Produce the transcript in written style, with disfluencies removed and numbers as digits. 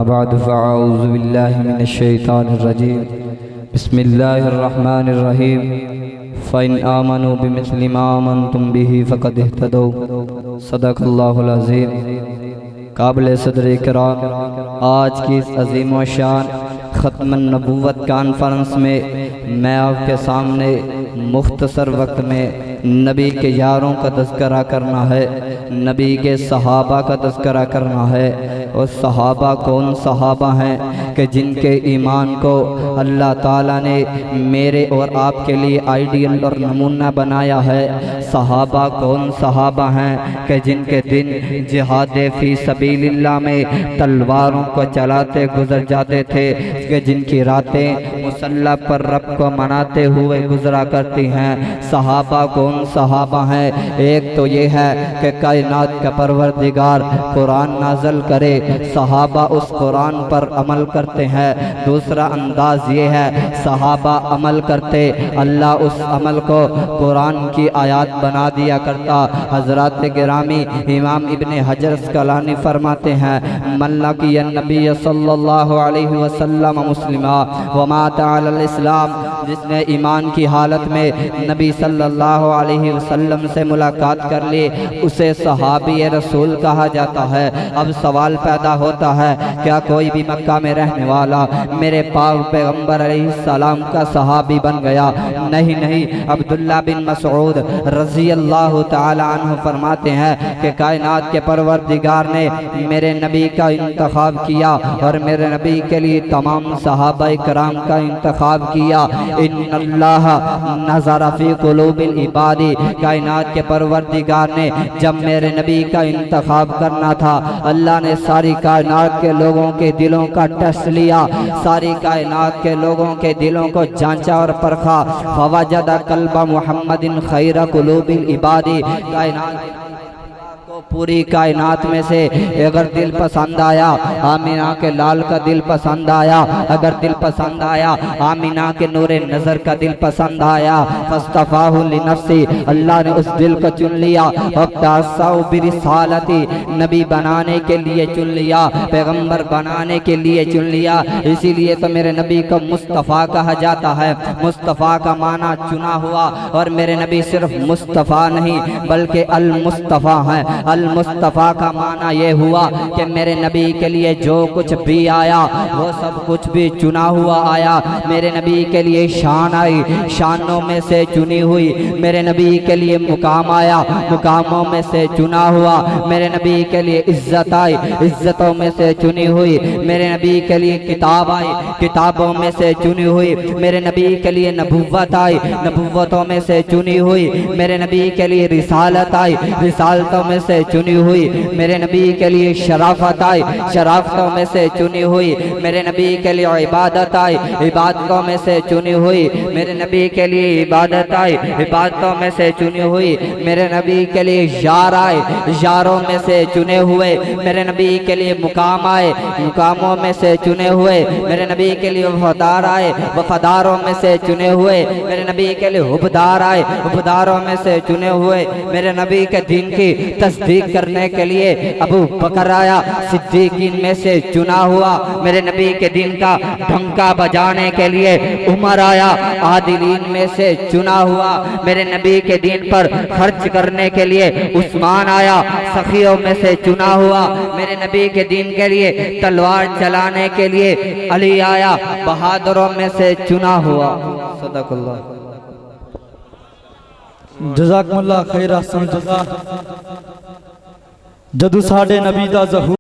बाद फ़अऊज़ु बिल्लाहि मिनश्शैतानिर्रजीम बिस्मिल्लाहिर्रहमानिर्रहीम फ़इन आमनू बिमिस्लि मा आमनतुम बिही फ़क़द इह्तदौ सदक़ल्लाहुल अज़ीम। काबिल सदर इकराम, आज की इस अज़ीम व शान ख़त्मुन नबुव्वत कॉन्फ्रेंस में मैं आपके सामने मुख्तसर वक्त में नबी के यारों का तज़किरा करना है, नबी के सहाबा का तज़किरा करना है। और सहाबा कौन सहाबा हैं कि जिनके ईमान को अल्लाह ताला ने मेरे और आपके लिए आइडियल और नमूना बनाया है। सहाबा कौन सहाबा हैं कि जिनके दिन जिहाद फ़ी सबीलिल्लाह में तलवारों को चलाते गुजर जाते थे, कि जिनकी रातें मुसल्ला पर रब को मनाते हुए गुजरा करती हैं। सहाबा कौन सहाबा हैं? एक तो ये है कि कायनात का परवरदिगार कुरान नाज़िल करे, सहाबा उस कुरान पर अमल करते हैं। दूसरा अंदाज ये है, सहाबा अमल करते, अल्लाह उस अमल को कुरान की आयत बना दिया करता। हज़रात गिरामी इमाम इब्ने हजर अस्क़लानी फरमाते हैं, मल्ला की नबी सल्लल्लाहु अलैहि वसल्लम मुस्लिमा व माता अलल इस्लाम, जिसने ईमान की हालत में नबी सल्लल्लाहु अलैहि वसल्लम से मुलाकात कर ली, उसे सहाबी रसूल कहा जाता है। अब सवाल पैदा होता है, क्या कोई भी मक्का में रहने वाला मेरे पाक पैगंबर अलैहिस्सलाम का सहाबी बन गया? नहीं नहीं। अब्दुल्ला बिन मसऊद रज़ी अल्लाह ताला अन्हु फरमाते हैं कि कायनात के परवरदिगार ने मेरे नबी का इंतखाब किया और मेरे नबी के लिए तमाम सहाबा कराम का इंतखाब किया। इन्नल्लाह नज़रा फ़ी क़ुलूबिल इबादी, कायनात के परवरदिगार ने जब मेरे नबी का इंतखाब करना था, अल्लाह ने सारी कायनात के लोगों के दिलों का टेस्ट लिया, सारी कायनात के लोगों के दिलों को जांचा और परखा। फवजदा कल्बा मुहम्मदिन खैरा कुलूबिल इबादी, कायनात पूरी कायनात में से अगर दिल पसंद आया, आमिना के लाल का दिल पसंद आया, अगर दिल पसंद आया आमिना के नूरे नज़र का दिल पसंद आया, फस्तफ़ाहु लिनफ्सी, अल्लाह ने उस दिल को चुन लिया। वक्तासाउ बिरिसालती, नबी बनाने के लिए चुन लिया, पैगंबर बनाने के लिए चुन लिया। इसीलिए तो मेरे नबी को मुस्तफ़ा कहा जाता है। मुस्तफ़ा का माना चुना हुआ, और मेरे नबी सिर्फ मुस्तफ़ा नहीं बल्कि अल मुस्तफ़ा हैं। अल मुस्तफ़ा का माना ये हुआ कि मेरे नबी के लिए जो कुछ भी आया वो सब कुछ भी चुना हुआ आया। मेरे नबी के लिए शान आई, शानों में से चुनी हुई। मेरे नबी के लिए मुकाम आया, मुकामों में से चुना हुआ। मेरे नबी के लिए इज्जत आई, इज्जतों में से चुनी हुई। मेरे नबी के लिए किताब आई, किताबों में से चुनी हुई। मेरे नबी के लिए नबुव्वत आई, नबुव्वतों में से चुनी हुई। मेरे नबी के लिए रिसालत आई, रिसालतों में से चुनी हुई। मेरे नबी के लिए शराफत आई, शराफतों में से चुनी हुई। मेरे नबी के लिए इबादत आई, इबादतों में से चुनी हुई। मेरे नबी के लिए इबादत आई, इबादतों में से चुनी हुई। मेरे नबी के लिए यार आए, यारों में से चुने हुए। मेरे नबी के लिए मुकाम आए, मुकामों में से चुने हुए। मेरे नबी के लिए वफादार आए, वफादारों में से चुने हुए। मेरे नबी के लिए हुबदार आए, हुबदारों में से चुने हुए। मेरे नबी के दिन की तस्दीक करने के लिए अबू बकर आया, सिद्दीकीन में से चुना हुआ। मेरे नबी के दिन का ढंका बजाने के लिए उमर आया, आदिलीन में से चुना हुआ। मेरे नबी के दिन पर खर्च करने के लिए उस्मान आया, सखियों में से चुना हुआ। मेरे नबी के दिन के लिए तलवार चलाने के लिए अली आया, बहादुरों में से चुना हुआ। सदक़ल्लाह। जज़ाकुमुल्लाह खैर, अहसन जज़ा। जदू साडे नबी दा ज़हूर